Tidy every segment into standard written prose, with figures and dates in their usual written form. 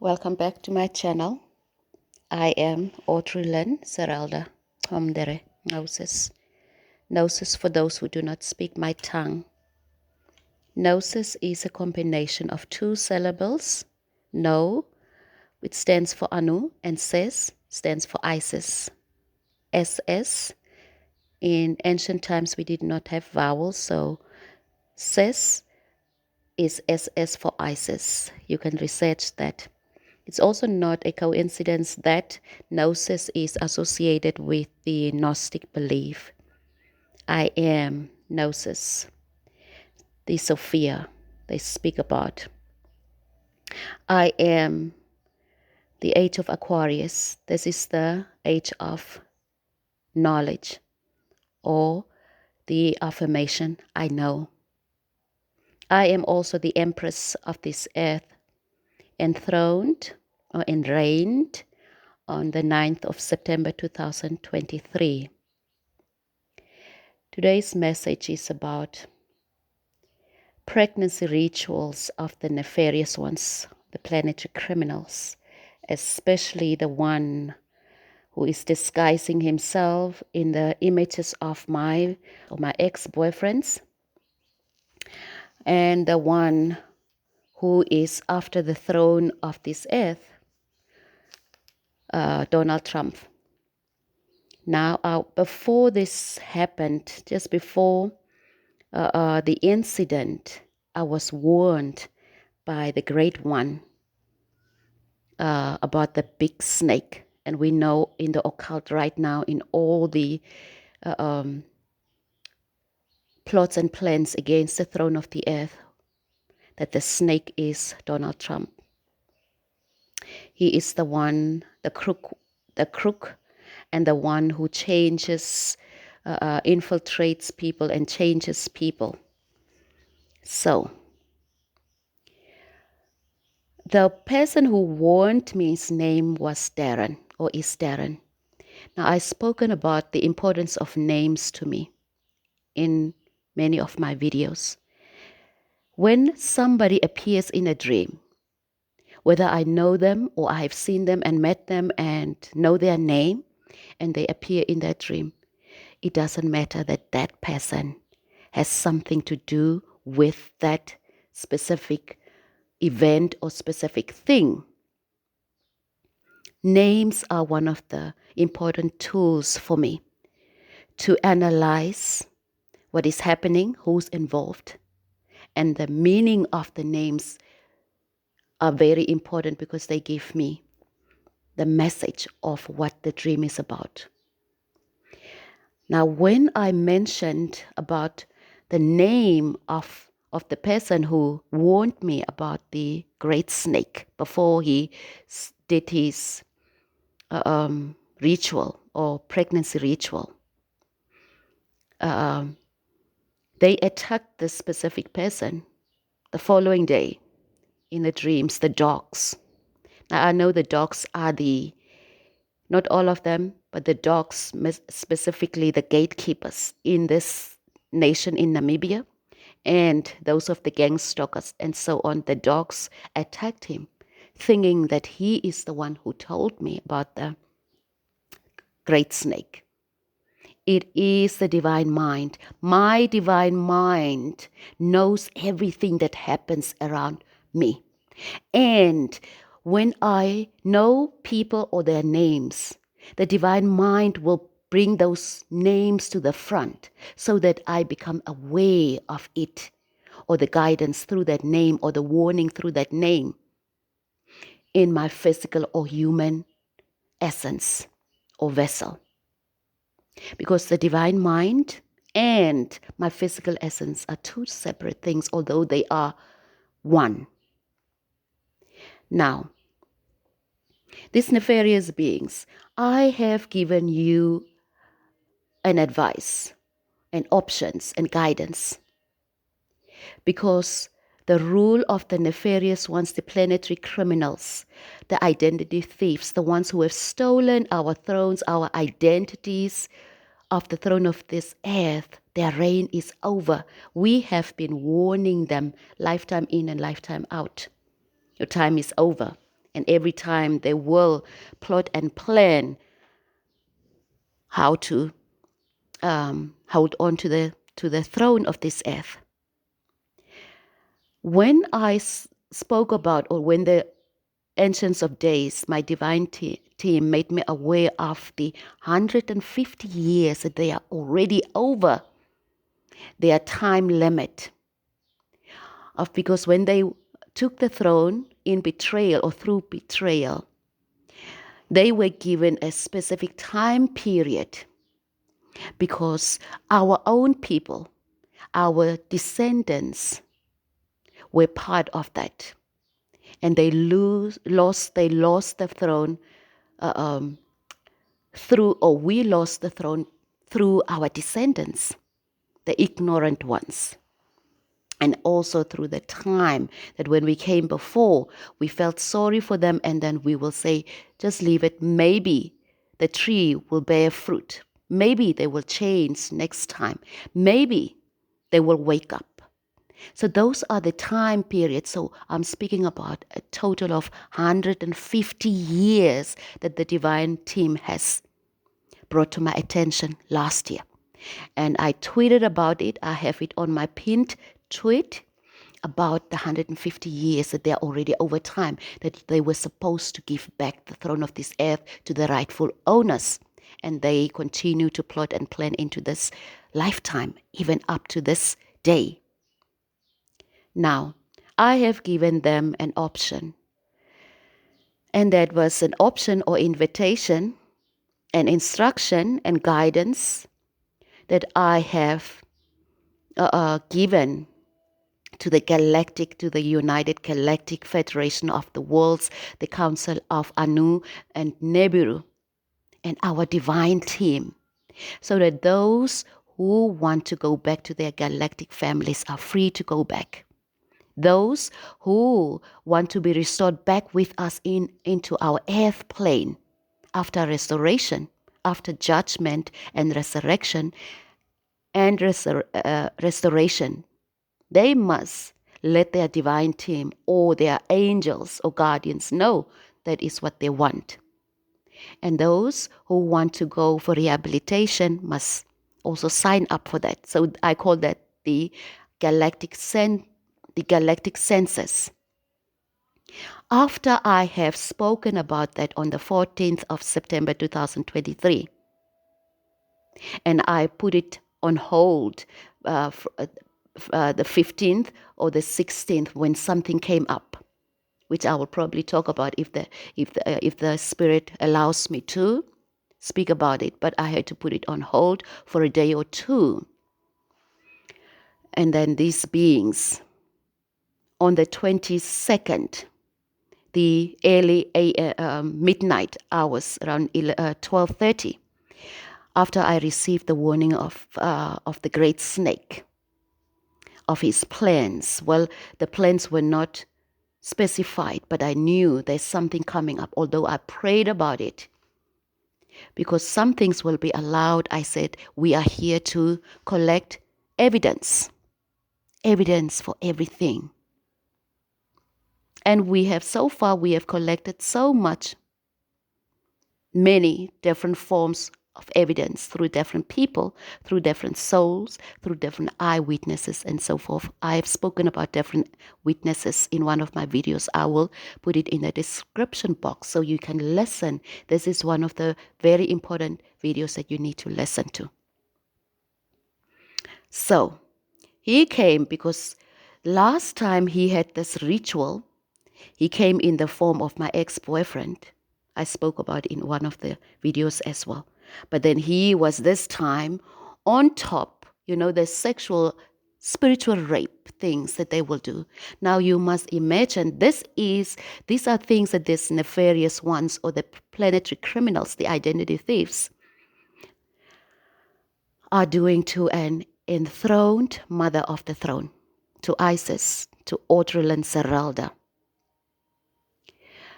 Welcome back to my channel. I am Audrylin, Zerilda, KOMTERE, Nauses. Nauses for those who do not speak my tongue. Nauses is a combination of two syllables. No, which stands for Anu, and Ses stands for Isis. SS. In ancient times we did not have vowels, so Ses is SS for Isis. You can research that. It's also not a coincidence that Nauses is associated with the Gnostic belief. I am Nauses, the Sophia they speak about. I am the age of Aquarius. This is the age of knowledge, or the affirmation, I know. I am also the empress of this earth, enthroned or enreigned on the 9th of September 2023. Today's message is about pregnancy rituals of the nefarious ones, the planetary criminals, especially the one who is disguising himself in the images of my ex-boyfriends, and the one who is after the throne of this earth, Donald Trump. Now, before this happened, just before the incident, I was warned by the Great One about the big snake. And we know in the occult right now, in all the plots and plans against the throne of the earth, that the snake is Donald Trump. He is the one, the crook, and the one who changes, infiltrates people and changes people. So, the person who warned me, his name was Darren, or is Darren. Now, I've spoken about the importance of names to me in many of my videos. When somebody appears in a dream, whether I know them or I have seen them and met them and know their name, and they appear in that dream, it doesn't matter that that person has something to do with that specific event or specific thing. Names are one of the important tools for me to analyze what is happening, who's involved, and the meaning of the names are very important because they give me the message of what the dream is about. Now, when I mentioned about the name of the person who warned me about the great snake before he did his ritual or pregnancy ritual, they attacked this specific person the following day in the dreams, the dogs. Now, I know the dogs are not all of them, but the dogs, specifically the gatekeepers in this nation in Namibia, and those of the gang stalkers and so on, the dogs attacked him, thinking that he is the one who told me about the great snake. It is the divine mind. My divine mind knows everything that happens around me. And when I know people or their names, the divine mind will bring those names to the front so that I become aware of it, or the guidance through that name, or the warning through that name in my physical or human essence or vessel. Because the divine mind and my physical essence are two separate things, although they are one. Now, these nefarious beings, I have given you an advice and options and guidance, because the rule of the nefarious ones, the planetary criminals, the identity thieves, the ones who have stolen our thrones, our identities of the throne of this earth, their reign is over. We have been warning them lifetime in and lifetime out. Your time is over. And every time they will plot and plan how to hold on to the throne of this earth. When I spoke about, or when the Ancients of Days, my divine team, made me aware of the 150 years that they are already over their time limit, because when they took the throne in betrayal or through betrayal, they were given a specific time period, because our own people, our descendants, were part of that, and they lost the throne we lost the throne through our descendants, the ignorant ones. And also through the time that when we came before, we felt sorry for them, and then we will say, just leave it. Maybe the tree will bear fruit. Maybe they will change next time. Maybe they will wake up. So those are the time periods. So I'm speaking about a total of 150 years that the divine team has brought to my attention last year. And I tweeted about it. I have it on my pinned tweet about the 150 years that they're already over time, that they were supposed to give back the throne of this earth to the rightful owners. And they continue to plot and plan into this lifetime, even up to this day. Now, I have given them an option. And that was an option or invitation, an instruction and guidance that I have given to the United Galactic Federation of the Worlds, the Council of Anu and Nibiru, and our divine team, so that those who want to go back to their galactic families are free to go back. Those who want to be restored back with us into our earth plane after restoration, after judgment and resurrection and restoration, they must let their divine team or their angels or guardians know that is what they want. And those who want to go for rehabilitation must also sign up for that. So I call that the galactic census. After I have spoken about that on the 14th of September 2023, and I put it on hold the 15th or the 16th when something came up, which I will probably talk about if the Spirit allows me to speak about it. But I had to put it on hold for a day or two. And then these beings, on the 22nd, the early midnight hours, around 12:30, after I received the warning of the great snake, of his plans. Well, the plans were not specified, but I knew there's something coming up, although I prayed about it. Because some things will be allowed, I said, we are here to collect evidence for everything. And we have collected so much, many different forms of evidence through different people, through different souls, through different eyewitnesses, and so forth. I have spoken about different witnesses in one of my videos. I will put it in the description box so you can listen. This is one of the very important videos that you need to listen to. So, he came because last time he had this ritual, he came in the form of my ex-boyfriend. I spoke about it in one of the videos as well. But then he was this time on top, the sexual, spiritual rape things that they will do. Now you must imagine these are things that these nefarious ones, or the planetary criminals, the identity thieves, are doing to an enthroned mother of the throne, to Isis, to Audrylin Zerilda.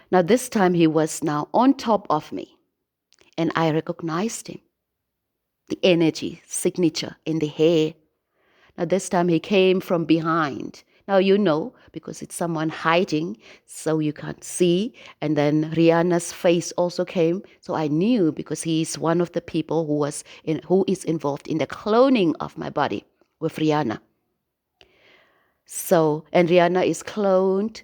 Now this time he was now on top of me, and I recognized him. The energy signature in the hair. Now this time he came from behind, Now you know, because it's someone hiding, so you can't see. And then Rihanna's face also came. So I knew, because he's one of the people who is involved in the cloning of my body with Rihanna. So, and Rihanna is cloned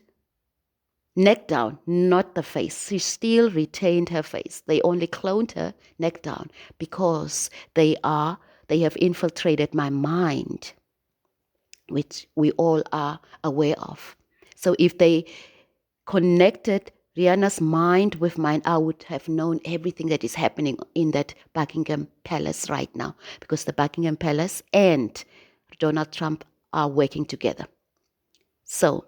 neck down, not the face. She still retained her face. They only cloned her neck down because they have infiltrated my mind, which we all are aware of. So if they connected Rihanna's mind with mine, I would have known everything that is happening in that Buckingham Palace right now, because the Buckingham Palace and Donald Trump are working together. So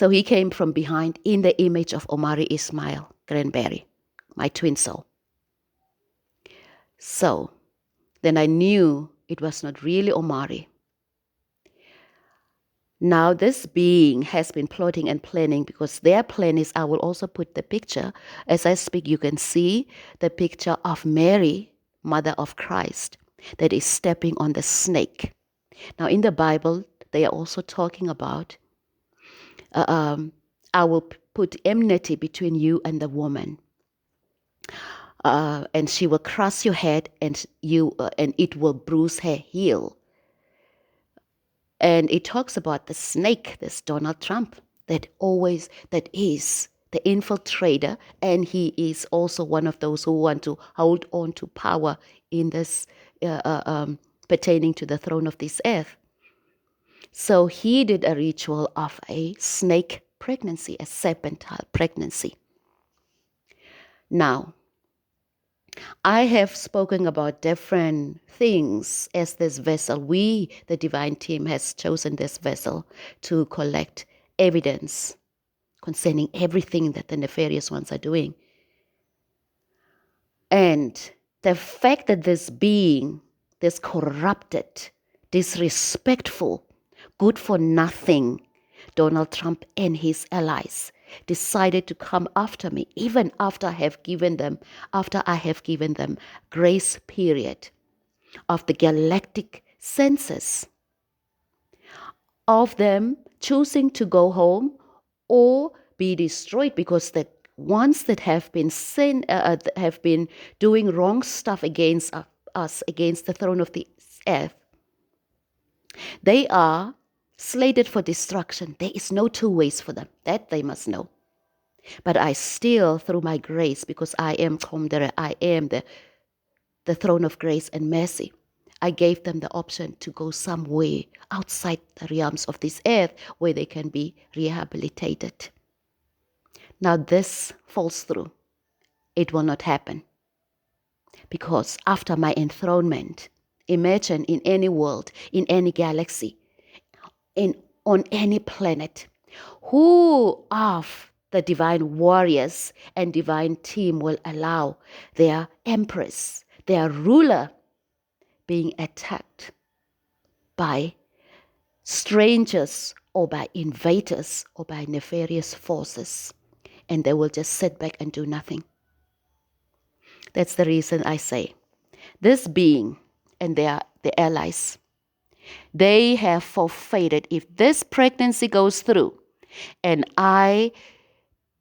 he came from behind in the image of Omari Ismail Granberry, my twin soul. So then I knew it was not really Omari. Now this being has been plotting and planning, because their plan is, I will also put the picture. As I speak, you can see the picture of Mary, mother of Christ, that is stepping on the snake. Now in the Bible, they are also talking about, I will put enmity between you and the woman. And she will crush your head, and it will bruise her heel. And it talks about the snake, this Donald Trump, that is the infiltrator, and he is also one of those who want to hold on to power in this, pertaining to the throne of this earth. So he did a ritual of a snake pregnancy, a serpentine pregnancy. Now, I have spoken about different things as this vessel. We, the divine team, has chosen this vessel to collect evidence concerning everything that the nefarious ones are doing. And the fact that this being, this corrupted, disrespectful, good for nothing, Donald Trump and his allies, decided to come after me, even after I have given them grace period of the galactic census, of them choosing to go home or be destroyed, because the ones that have been have been doing wrong stuff against us, against the throne of the earth, they are slated for destruction. There is no two ways for them. That they must know. But I still, through my grace, because I am KOMTERE, I am the throne of grace and mercy, I gave them the option to go somewhere outside the realms of this earth where they can be rehabilitated. Now this falls through. It will not happen. Because after my enthronement, imagine in any world, in any galaxy, on any planet, who of the divine warriors and divine team will allow their empress, their ruler, being attacked by strangers or by invaders or by nefarious forces, and they will just sit back and do nothing? That's the reason I say this being and the allies, they have forfeited. If this pregnancy goes through and I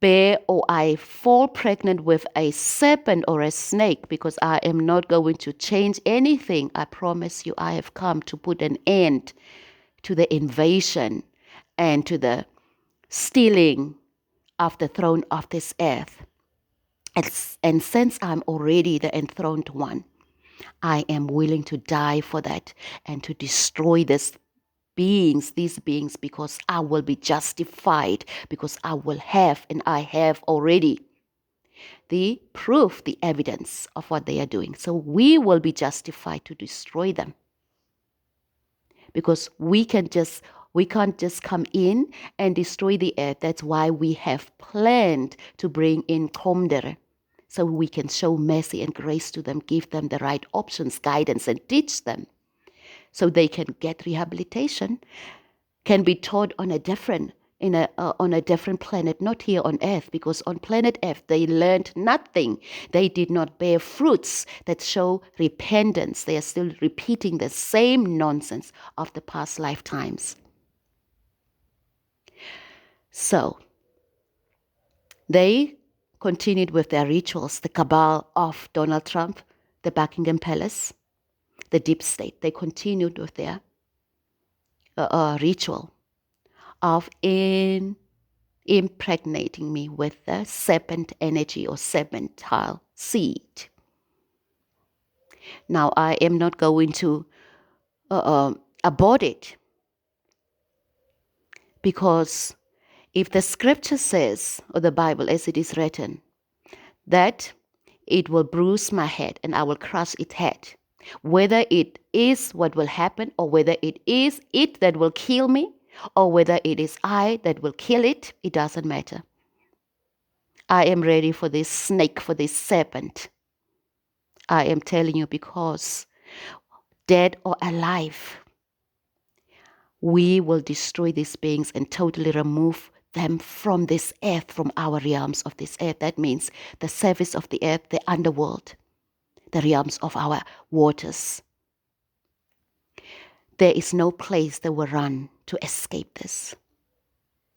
bear or I fall pregnant with a serpent or a snake, because I am not going to change anything, I promise you, I have come to put an end to the invasion and to the stealing of the throne of this earth. And since I'm already the enthroned one, I am willing to die for that and to destroy these beings, because I will be justified, because I will have, and I have already, the proof, the evidence of what they are doing. So we will be justified to destroy them, because we can't just come in and destroy the earth. That's why we have planned to bring in KOMTERE, so we can show mercy and grace to them, give them the right options, guidance, and teach them so they can get rehabilitation, can be taught on a different planet, not here on earth, because on planet earth they learned nothing. They did not bear fruits that show repentance. They are still repeating the same nonsense of the past lifetimes. So they continued with their rituals, the cabal of Donald Trump, the Buckingham Palace, the deep state. They continued with their ritual of impregnating me with the serpent energy or serpentine seed. Now, I am not going to abort it, because if the scripture says, or the Bible as it is written, that it will bruise my head and I will crush its head, whether it is what will happen, or whether it is it that will kill me, or whether it is I that will kill it, it doesn't matter. I am ready for this snake, for this serpent. I am telling you, because dead or alive, we will destroy these beings and totally remove them from this earth, from our realms of this earth. That means the surface of the earth, the underworld, the realms of our waters. There is no place they will run to escape this.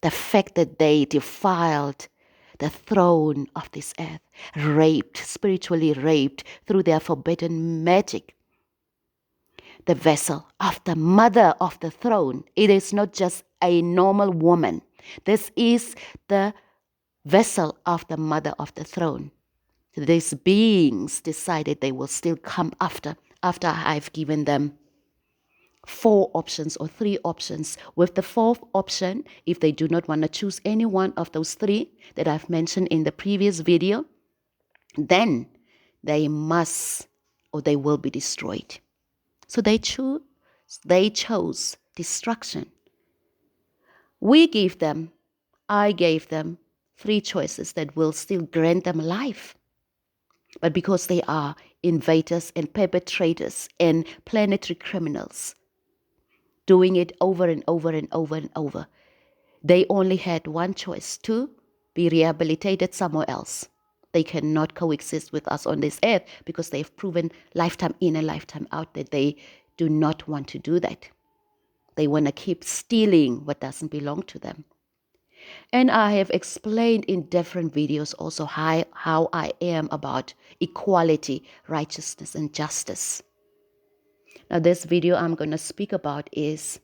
The fact that they defiled the throne of this earth, raped, spiritually raped through their forbidden magic, the vessel of the mother of the throne. It is not just a normal woman. This is the vessel of the mother of the throne. These beings decided they will still come after I've given them 4 options or 3 options. With the 4th option, if they do not want to choose any one of those 3 that I've mentioned in the previous video, then they must, or they will be destroyed. So they chose destruction. I gave them 3 choices that will still grant them life. But because they are invaders and perpetrators and planetary criminals, doing it over and over and over and over, they only had one choice: to be rehabilitated somewhere else. They cannot coexist with us on this earth, because they've proven lifetime in and lifetime out that they do not want to do that. They want to keep stealing what doesn't belong to them. And I have explained in different videos also how I am about equality, righteousness, and justice. Now, this video I'm going to speak about is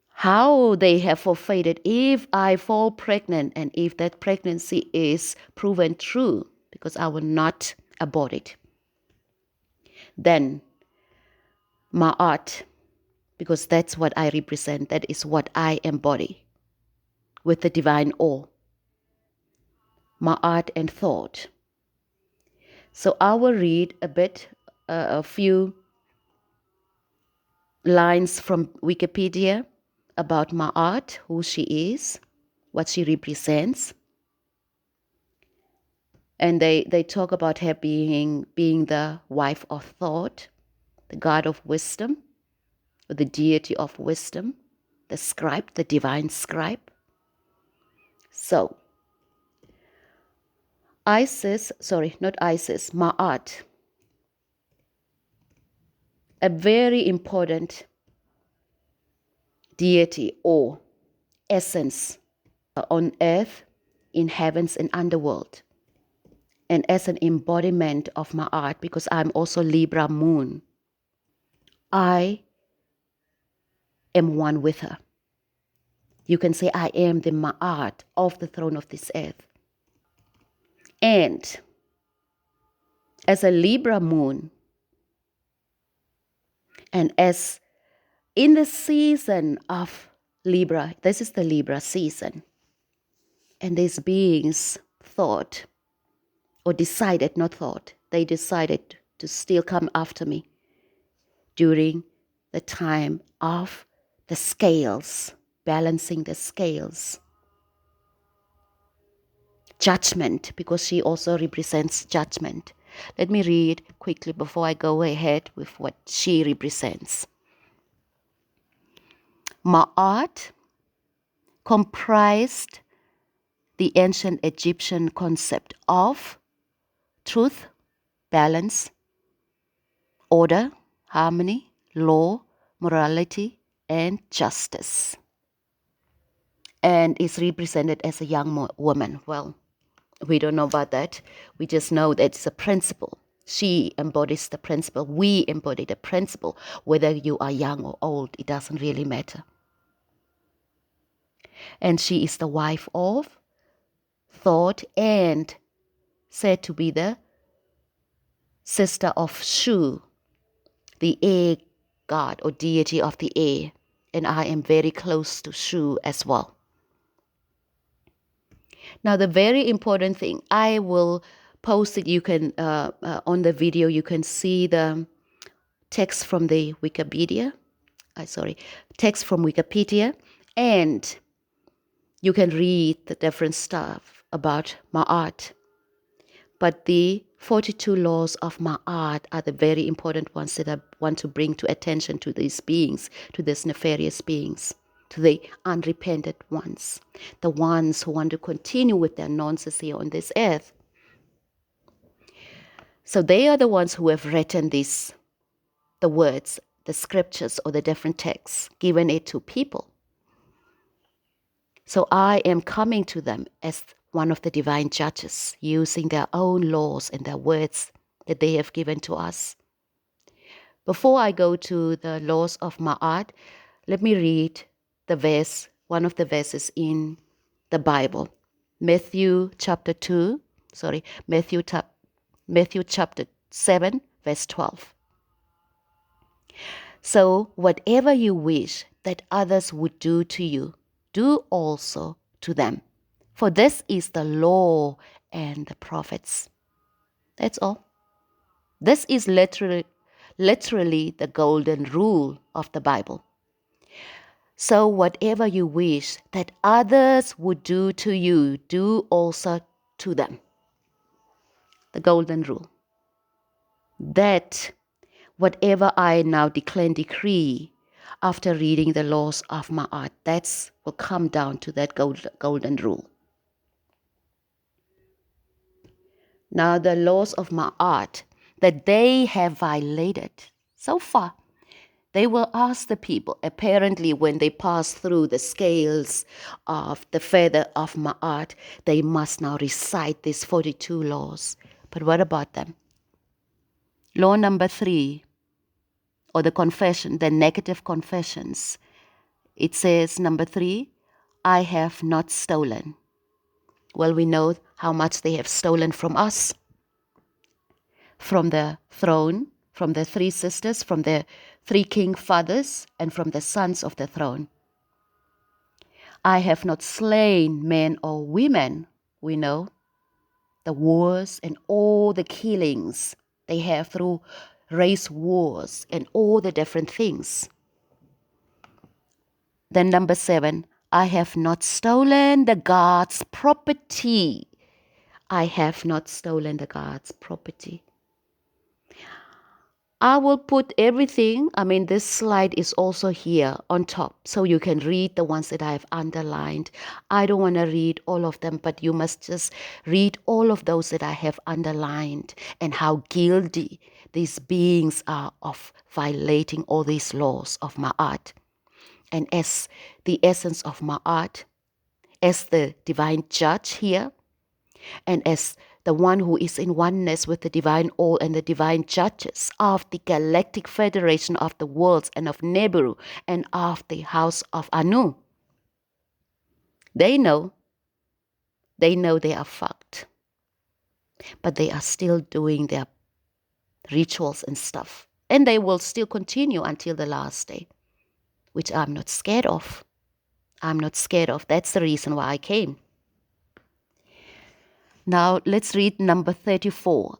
how they have forfeited if I fall pregnant, and if that pregnancy is proven true, because I will not abort it. Then my art, because that's what I represent, that is what I embody with the divine awe, my art and thought. So I will read a few lines from Wikipedia about my art, who she is, what she represents. And they talk about her being the wife of thought, the god of wisdom, or the deity of wisdom, the scribe, the divine scribe. So, Ma'at, a very important deity or essence on earth, in heavens and underworld. And as an embodiment of Ma'at, because I'm also Libra moon, I am one with her. You can say I am the Ma'at of the throne of this earth. And as a Libra moon, and as in the season of Libra, this is the Libra season, and these beings thought, or decided, not thought, they decided to still come after me during the time of the scales, balancing the scales. Judgment, because she also represents judgment. Let me read quickly before I go ahead with what she represents. Ma'at comprised the ancient Egyptian concept of truth, balance, order, harmony, law, morality, and justice. and is represented as a young woman. Well, we don't know about that. We just know that it's a principle. She embodies the principle. We embody the principle. Whether you are young or old, it doesn't really matter. And she is the wife of, thought, and said to be the sister of Shu, the air god or deity of the air. And I am very close to Shu as well. Now, the very important thing, I will post it. You can, on the video, you can see the text from the Wikipedia. Text from Wikipedia. And you can read the different stuff about Ma'at. But the 42 laws of Ma'at are the very important ones that I want to bring to attention to these beings, to these nefarious beings, to the unrepentant ones, the ones who want to continue with their nonsense here on this earth. So they are the ones who have written the words, the scriptures, or the different texts, given it to people. So I am coming to them as one of the divine judges, using their own laws and their words that they have given to us. Before I go to the laws of Ma'at, let me read the verse, one of the verses in the Bible. Matthew chapter 7, verse 12. So whatever you wish that others would do to you, do also to them. For this is the law and the prophets. That's all. This is literally the golden rule of the Bible. So whatever you wish that others would do to you, do also to them. The golden rule. That whatever I now declare and decree after reading the laws of Ma'at, that will come down to that golden rule. Now the laws of Ma'at that they have violated so far, they will ask the people, apparently when they pass through the scales of the feather of Ma'at, they must now recite these 42 laws. But what about them? Law number 3, or the confession, the negative confessions. It says, number 3, I have not stolen. Well, we know how much they have stolen from us. From the throne, from the 3 sisters, from the 3 king fathers, and from the sons of the throne. I have not slain men or women, we know. The wars and all the killings they have through race wars and all the different things. Then number 7, I have not stolen the God's property. I have not stolen the God's property. I will put everything, this slide is also here on top, so you can read the ones that I have underlined. I don't want to read all of them, but you must just read all of those that I have underlined and how guilty these beings are of violating all these laws of Ma'at. And as the essence of Ma'at, as the divine judge here, and as the one who is in oneness with the divine all and the divine judges of the galactic federation of the worlds and of Nibiru and of the house of Anu. They know they are fucked. But they are still doing their rituals and stuff. And they will still continue until the last day, which I'm not scared of. I'm not scared of. That's the reason why I came. Now, let's read number 34.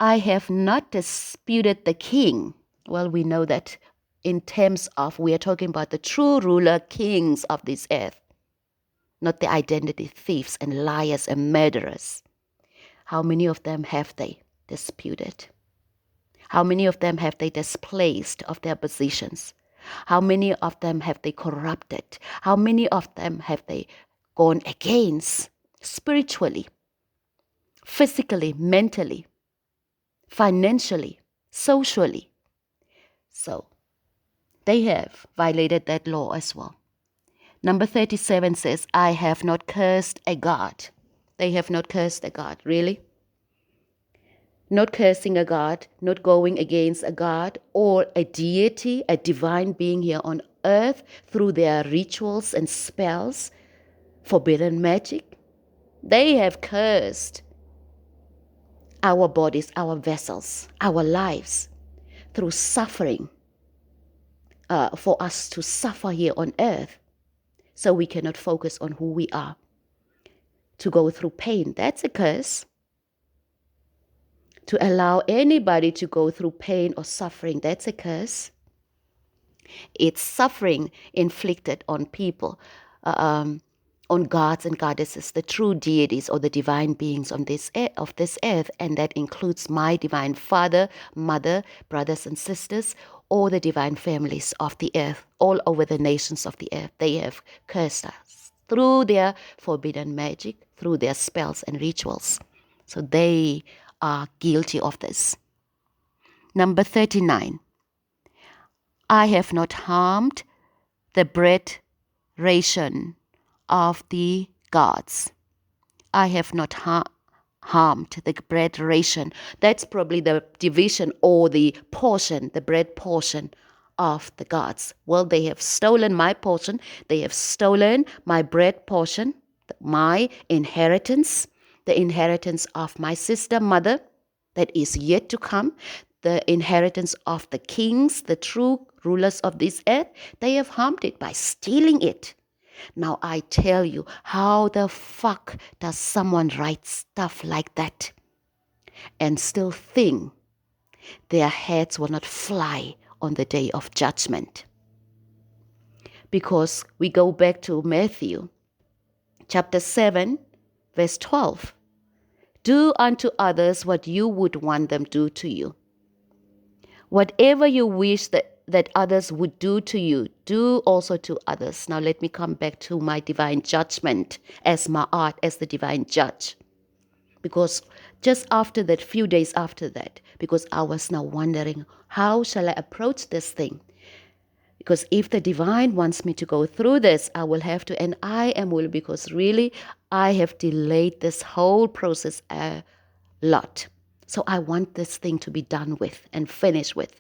I have not disputed the king. Well, we know that in terms of, we are talking about the true ruler kings of this earth, not the identity thieves and liars and murderers. How many of them have they disputed? How many of them have they displaced of their positions? How many of them have they corrupted? How many of them have they gone against spiritually, physically, mentally, financially, socially? So they have violated that law as well. Number 37 says, I have not cursed a God. They have not cursed a God. Really? Not cursing a God, not going against a God or a deity, a divine being here on earth through their rituals and spells, forbidden magic. They have cursed our bodies, our vessels, our lives through suffering, for us to suffer here on earth so we cannot focus on who we are, to go through pain. That's a curse. To allow anybody to go through pain or suffering, that's a curse. It's suffering inflicted on people, on gods and goddesses, the true deities or the divine beings on this of this earth, and that includes my divine father, mother, brothers and sisters, or the divine families of the earth, all over the nations of the earth. They have cursed us through their forbidden magic, through their spells and rituals. So they are guilty of this. Number 39. I have not harmed the bread ration of the gods. I have not harmed the bread ration. That's probably the division or the portion, the bread portion of the gods. Well, they have stolen my portion. They have stolen my bread portion, my inheritance, the inheritance of my sister, mother, that is yet to come, the inheritance of the kings, the true rulers of this earth. They have harmed it by stealing it. Now I tell you, how the fuck does someone write stuff like that and still think their heads will not fly on the day of judgment? Because we go back to Matthew chapter 7, verse 12. Do unto others what you would want them to do to you. Whatever you wish that others would do to you, do also to others. Now let me come back to my divine judgment as Ma'at, as the divine judge. Because just after that, few days after that, because I was now wondering, how shall I approach this thing? Because if the divine wants me to go through this, I will have to, and I am willing, because really I have delayed this whole process a lot. So I want this thing to be done with and finished with.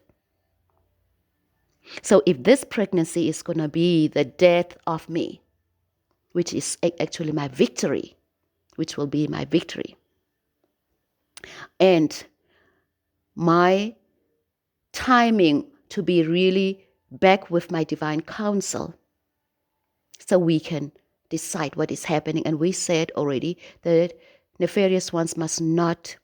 So if this pregnancy is going to be the death of me, which is actually my victory, which will be my victory, and my timing to be really back with my divine counsel, so we can decide what is happening. And we said already that nefarious ones must not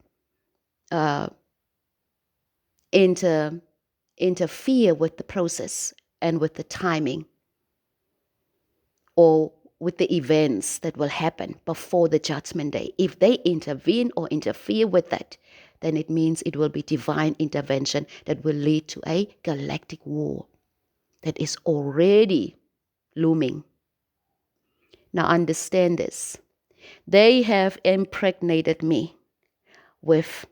interfere with the process and with the timing or with the events that will happen before the judgment day. If they intervene or interfere with that, then it means it will be divine intervention that will lead to a galactic war that is already looming. Now understand this. They have impregnated me with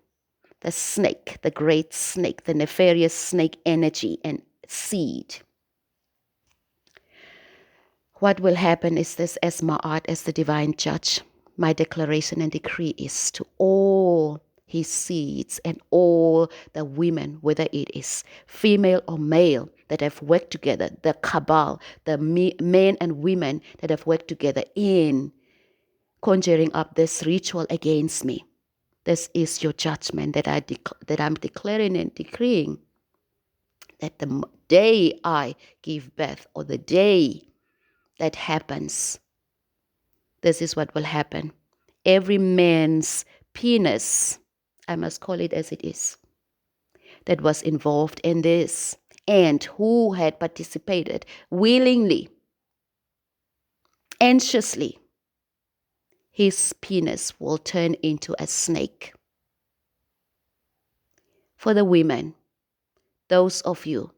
the snake, the great snake, the nefarious snake energy and seed. What will happen is this, as Ma'at, as the divine judge, my declaration and decree is to all his seeds and all the women, whether it is female or male, that have worked together, the cabal, the men and women that have worked together in conjuring up this ritual against me. This is your judgment that I'm declaring and decreeing, that the day I give birth, or the day that happens, this is what will happen. Every man's penis, I must call it as it is, that was involved in this and who had participated willingly, anxiously, his penis will turn into a snake. For the women, those of you,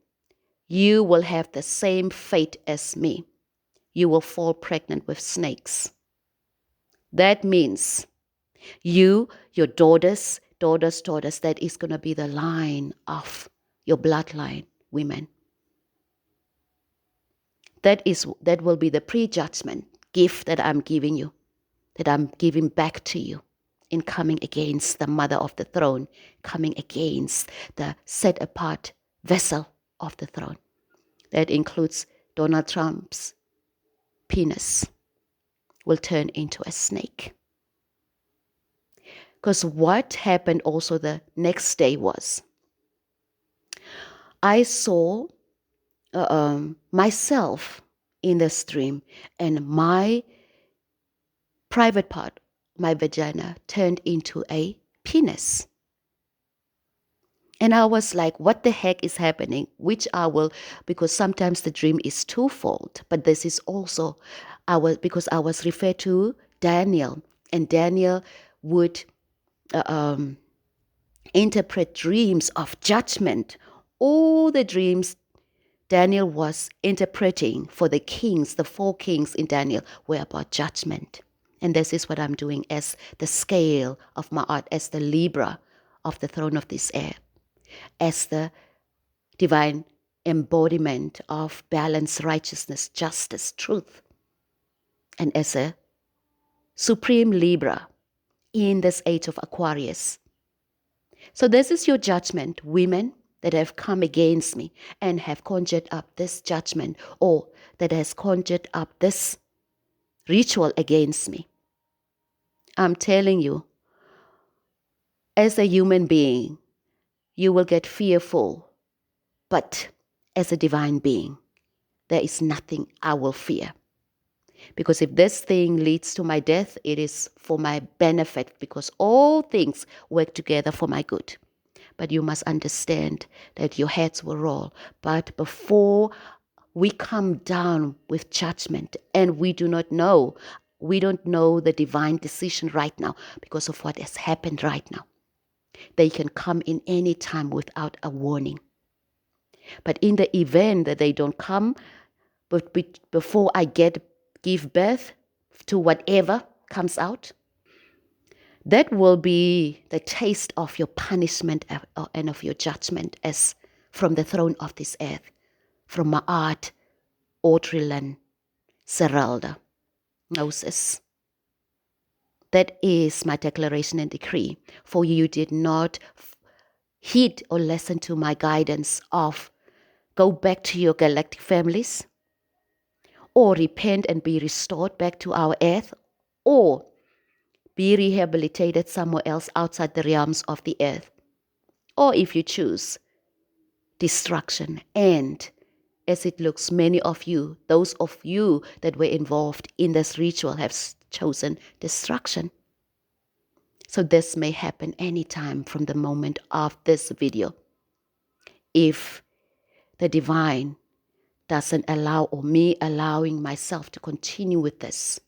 you will have the same fate as me. You will fall pregnant with snakes. That means you, your daughters, that is going to be the line of your bloodline, women. That will be the prejudgment gift that I'm giving you, that I'm giving back to you in coming against the mother of the throne, coming against the set apart vessel of the throne. That includes Donald Trump's penis will turn into a snake. Because what happened also the next day was, I saw myself in the stream, and my private part, my vagina, turned into a penis. And I was like, what the heck is happening? Which I will, because sometimes the dream is twofold, but this is also, because I was referred to Daniel, and Daniel would interpret dreams of judgment. All the dreams Daniel was interpreting for the kings, the 4 kings in Daniel, were about judgment. And this is what I'm doing as the scale of my art, as the Libra of the throne of this air, as the divine embodiment of balance, righteousness, justice, truth, and as a supreme Libra in this age of Aquarius. So this is your judgment, women that have come against me and have conjured up this judgment, or that has conjured up this ritual against me. I'm telling you, as a human being, you will get fearful, but as a divine being, there is nothing I will fear. Because if this thing leads to my death, it is for my benefit, because all things work together for my good. But you must understand that your heads will roll. But before we come down with judgment, and we don't know the divine decision right now because of what has happened right now. They can come in any time without a warning. But in the event that they don't come, but before I give birth to whatever comes out, that will be the taste of your punishment and of your judgment as from the throne of this earth, from my art, Audrylin, Zerilda, Nauses. That is my declaration and decree. For you did not heed or listen to my guidance of go back to your galactic families, or repent and be restored back to our earth, or be rehabilitated somewhere else outside the realms of the earth. Or if you choose, destruction. And as it looks, many of you, those of you that were involved in this ritual, have chosen destruction. So this may happen anytime from the moment of this video. If the divine doesn't allow, or me allowing myself to continue with this,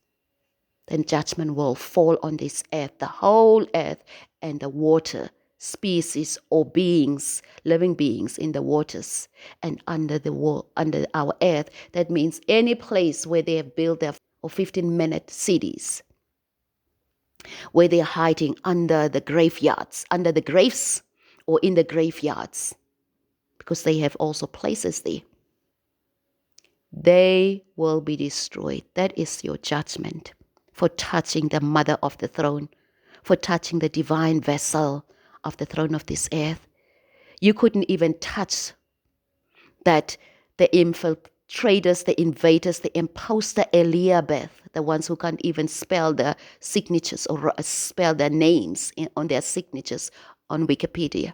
then judgment will fall on this earth, the whole earth, and the water species or beings, living beings in the waters and under our earth. That means any place where they have built their 15-minute cities, where they're hiding under the graveyards, under the graves, or in the graveyards, because they have also places there. They will be destroyed. That is your judgment for touching the mother of the throne, for touching the divine vessel of the throne of this earth. You couldn't even touch that, the infiltrators, the invaders, the imposter Elizabeth, the ones who can't even spell their signatures or spell their names on their signatures on Wikipedia.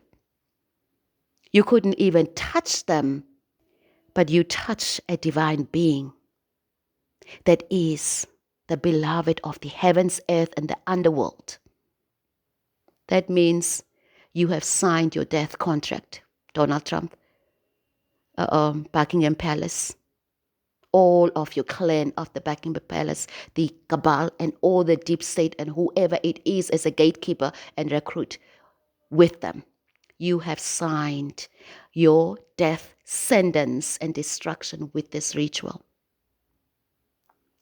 You couldn't even touch them, but you touch a divine being that is the beloved of the heavens, earth, and the underworld. That means you have signed your death contract, Donald Trump, Buckingham Palace, all of your clan of the Buckingham Palace, the cabal, and all the deep state, and whoever it is as a gatekeeper and recruit with them. You have signed your death sentence and destruction with this ritual.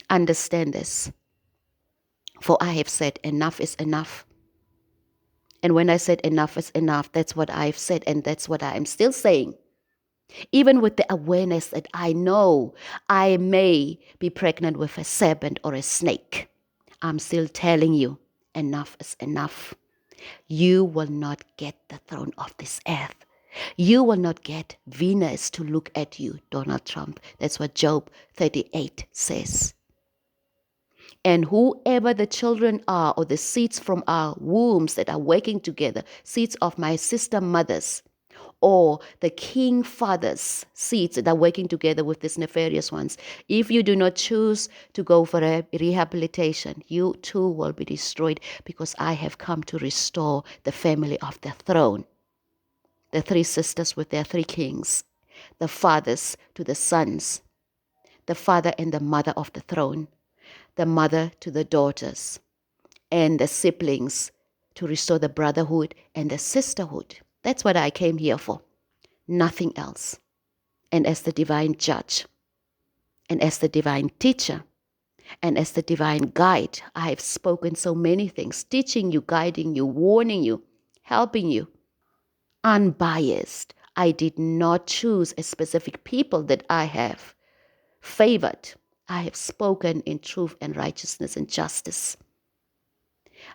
Understand this. For I have said enough is enough. And when I said enough is enough, that's what I've said, and that's what I am still saying. Even with the awareness that I know I may be pregnant with a serpent or a snake, I'm still telling you, enough is enough. You will not get the throne of this earth. You will not get Venus to look at you, Donald Trump. That's what Job 38 says. And whoever the children are, or the seeds from our wombs that are working together, seeds of my sister mothers, or the king fathers' seeds that are working together with these nefarious ones, if you do not choose to go for a rehabilitation, you too will be destroyed, because I have come to restore the family of the throne. The three sisters with their three kings, the fathers to the sons, the father and the mother of the throne, the mother to the daughters, and the siblings, to restore the brotherhood and the sisterhood. That's what I came here for. Nothing else. And as the divine judge, and as the divine teacher, and as the divine guide, I have spoken so many things, teaching you, guiding you, warning you, helping you. Unbiased. I did not choose a specific people that I have favored. I have spoken in truth and righteousness and justice.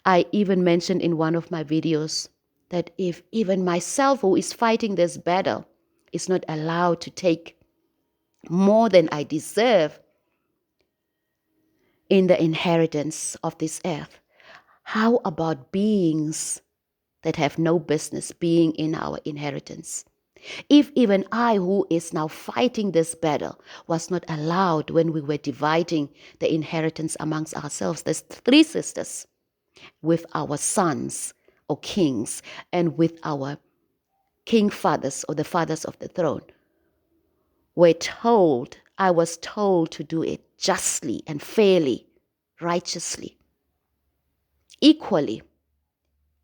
I even mentioned in one of my videos that if even myself, who is fighting this battle, is not allowed to take more than I deserve in the inheritance of this earth, how about beings that have no business being in our inheritance? If even I, who is now fighting this battle, was not allowed when we were dividing the inheritance amongst ourselves, there's three sisters, with our sons or kings, and with our king fathers or the fathers of the throne, I was told to do it justly and fairly, righteously, equally.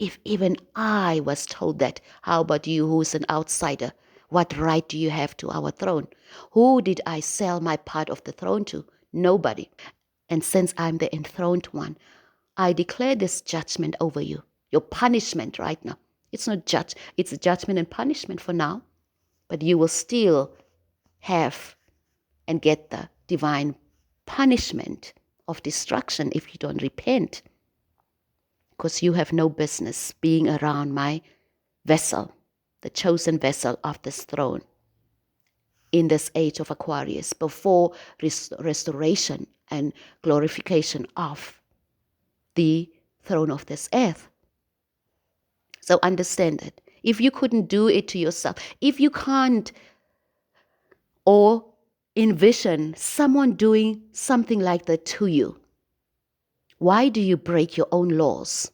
If even I was told that, how about you, who's an outsider? What right do you have to our throne? Who did I sell my part of the throne to? Nobody. And since I'm the enthroned one, I declare this judgment over you. Your punishment right now. It's not judge, it's a judgment and punishment for now. But you will still have and get the divine punishment of destruction if you don't repent. Because you have no business being around my vessel, the chosen vessel of this throne, in this age of Aquarius, before restoration and glorification of the throne of this earth. So understand that. If you couldn't do it to yourself, if you can't or envision someone doing something like that to you, why do you break your own laws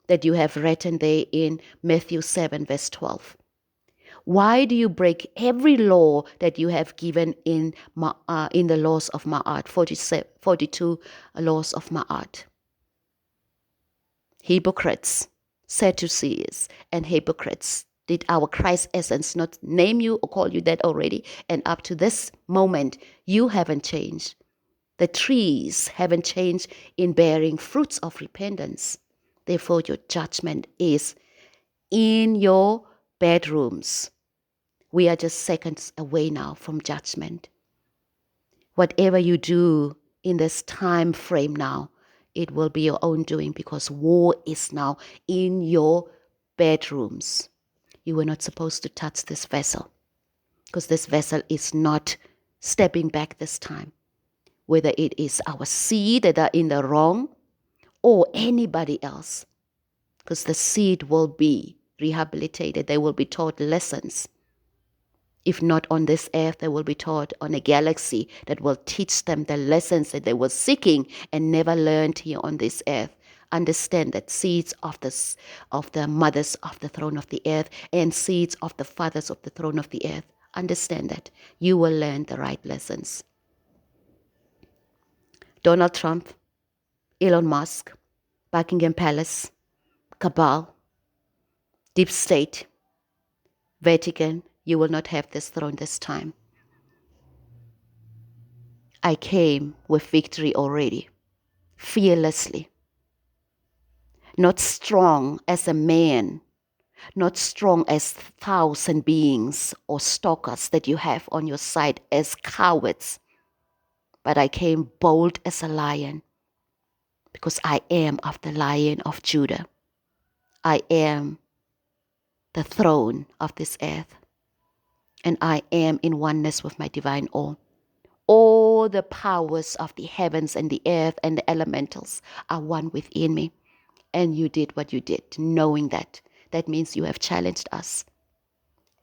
that you have written there in Matthew 7, verse 12? Why do you break every law that you have given in the laws of Ma'at, 42 laws of Ma'at? Hypocrites, Sadducees, and hypocrites. Did our Christ essence not name you or call you that already? And up to this moment, you haven't changed. The trees haven't changed in bearing fruits of repentance. Therefore, your judgment is in your bedrooms. We are just seconds away now from judgment. Whatever you do in this time frame now, it will be your own doing, because war is now in your bedrooms. You were not supposed to touch this vessel, because this vessel is not stepping back this time. Whether it is our seed that are in the wrong or anybody else, because the seed will be rehabilitated. They will be taught lessons. If not on this earth, they will be taught on a galaxy that will teach them the lessons that they were seeking and never learned here on this earth. Understand that seeds of the mothers of the throne of the earth and seeds of the fathers of the throne of the earth. Understand that. You will learn the right lessons. Donald Trump, Elon Musk, Buckingham Palace, Cabal, Deep State, Vatican, you will not have this throne this time. I came with victory already, fearlessly. Not strong as a man, not strong as 1,000 beings or stalkers that you have on your side as cowards, but I came bold as a lion, because I am of the Lion of Judah. I am the throne of this earth, and I am in oneness with my divine all. All the powers of the heavens and the earth and the elementals are one within me. And you did what you did, knowing that. That means you have challenged us.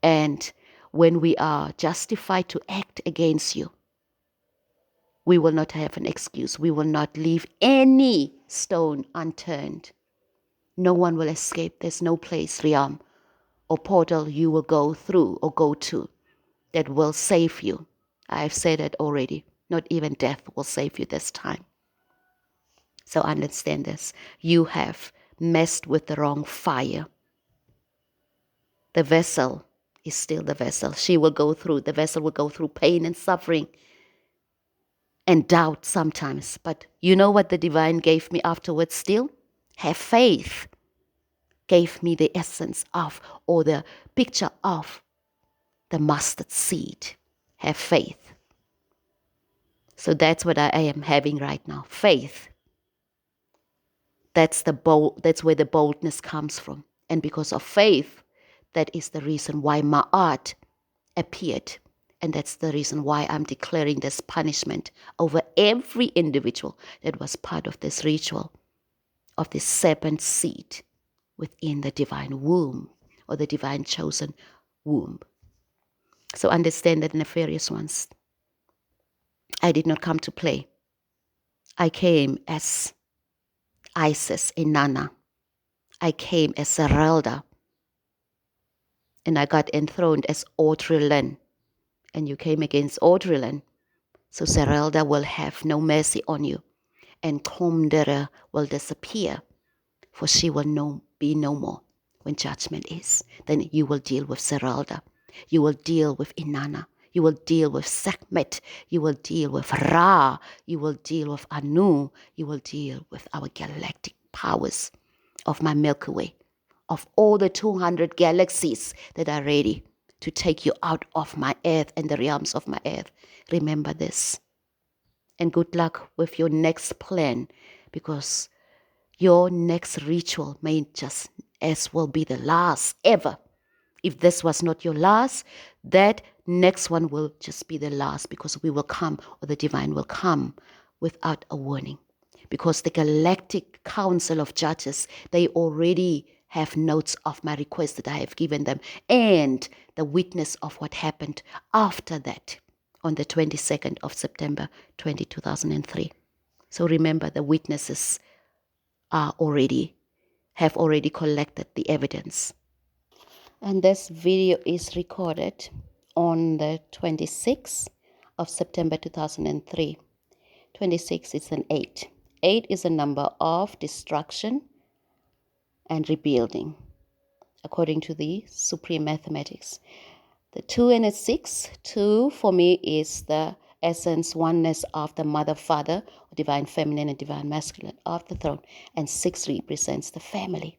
And when we are justified to act against you, we will not have an excuse. We will not leave any stone unturned. No one will escape. There's no place, realm, or portal you will go through or go to that will save you. I've said it already. Not even death will save you this time. So understand this. You have messed with the wrong fire. The vessel is still the vessel. The vessel will go through pain and suffering and doubt sometimes. But you know what the divine gave me afterwards still? Have faith. Gave me the essence of, or the picture of, the mustard seed. Have faith. So that's what I am having right now. Faith. That's where the boldness comes from. And because of faith, that is the reason why Ma'at appeared. And that's the reason why I'm declaring this punishment over every individual that was part of this ritual of this serpent seed within the divine womb, or the divine chosen womb. So understand that, nefarious ones, I did not come to play. I came as Isis, Inanna. I came as Zerilda. And I got enthroned as Audrylin. And you came against Audrylin. So Zerilda will have no mercy on you. And KOMTERE will disappear. For she will be no more when judgment is. Then you will deal with Zerilda. You will deal with Inanna. You will deal with Sekhmet. You will deal with Ra. You will deal with Anu. You will deal with our galactic powers of my Milky Way, of all the 200 galaxies that are ready to take you out of my earth and the realms of my earth. Remember this. And good luck with your next plan, because your next ritual may just as well be the last ever. If this was not your last, that next one will just be the last, because we will come, or the divine will come without a warning. Because the Galactic Council of Judges, they already have notes of my request that I have given them, and the witness of what happened after that on the 22nd of September 2003. So remember, the witnesses have already collected the evidence. And this video is recorded on the 26th of September 2003. 26 is an 8. 8 is a number of destruction and rebuilding, according to the supreme mathematics. The 2 and a 6, 2 for me is the essence, oneness of the mother, father, divine feminine and divine masculine of the throne. And 6 represents the family.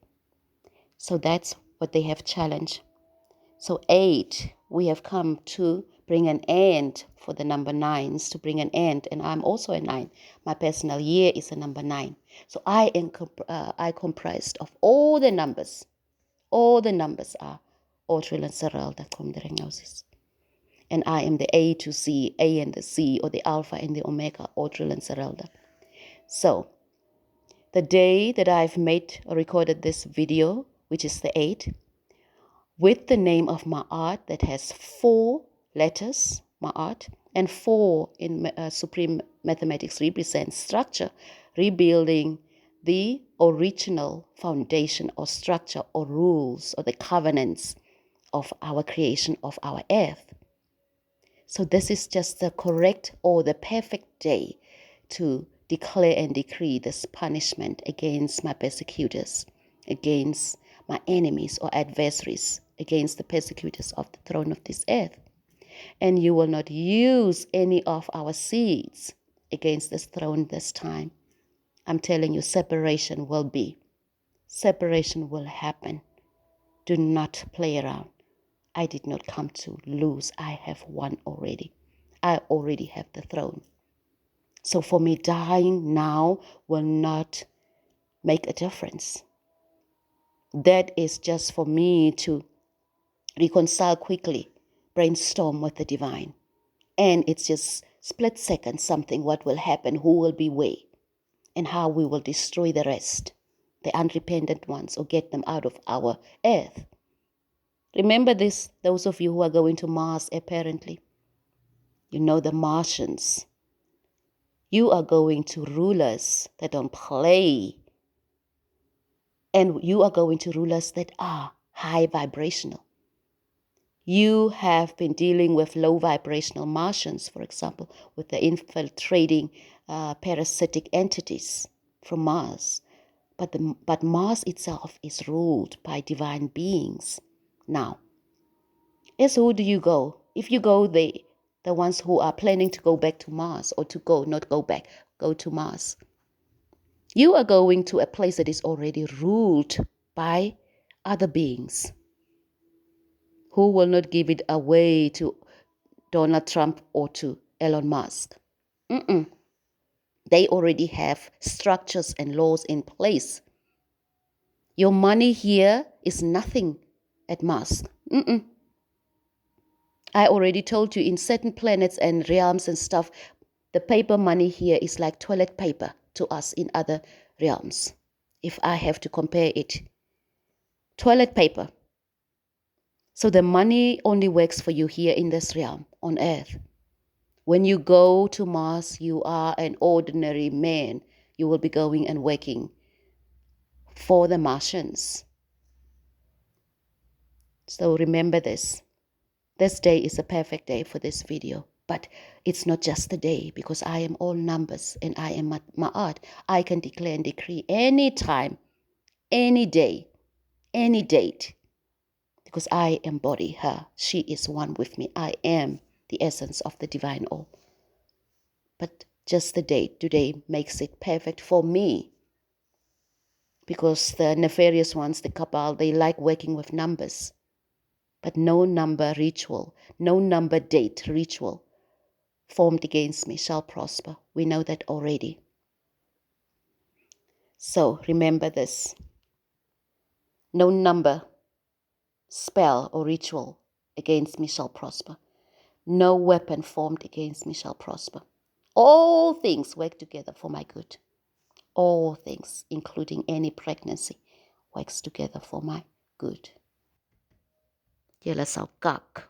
So that's what they have challenged. So 8, we have come to bring an end for the number 9s, to bring an end. And I'm also a 9. My personal year is a number 9. So I comprised of all the numbers. All the numbers are Audrylin, Zerilda, KOMTERE, Nauses. And I am the A to Z, A and the Z, or the Alpha and the Omega, Audrylin, Zerilda. So the day that I've recorded this video, which is the 8, with the name of Ma'at that has 4 letters, Ma'at, and 4 in supreme mathematics represents structure, rebuilding the original foundation or structure or rules or the covenants of our creation of our earth. So this is just the correct or the perfect day to declare and decree this punishment against my persecutors, against my enemies or adversaries, against the persecutors of the throne of this earth. And you will not use any of our seeds against this throne this time. I'm telling you, separation will happen. Do not play around. I did not come to lose. I have won already. I already have the throne. So for me, dying now will not make a difference. That is just for me to reconcile quickly, brainstorm with the divine. And it's just split second something, what will happen, who will be where, and how we will destroy the rest, the unrepentant ones, or get them out of our earth. Remember this, those of you who are going to Mars, apparently. You know the Martians. You are going to rulers that don't play. And you are going to rulers that are high vibrational. You have been dealing with low vibrational Martians, for example, with the infiltrating parasitic entities from Mars. But Mars itself is ruled by divine beings. Now, as who do you go? If you go, the ones who are planning to go back to Mars, or to go, not go back, go to Mars. You are going to a place that is already ruled by other beings who will not give it away to Donald Trump or to Elon Musk. They already have structures and laws in place. Your money here is nothing at Musk. I already told you, in certain planets and realms and stuff, the paper money here is like toilet paper to us in other realms. If I have to compare it, toilet paper. So the money only works for you here in this realm on Earth. When you go to Mars, you are an ordinary man. You will be going and working for the Martians. So remember this. This day is a perfect day for this video. But it's not just the day, because I am all numbers and I am Ma'at. I can declare and decree any time, any day, any date, because I embody her. She is one with me. I am the essence of the divine all. But just the date today makes it perfect for me, because the nefarious ones, the cabal, they like working with numbers. But no number ritual, no number date ritual formed against me shall prosper. We know that already. So remember this. No number, spell, or ritual against me shall prosper. No weapon formed against me shall prosper. All things work together for my good. All things, including any pregnancy, works together for my good. Julle sal kak.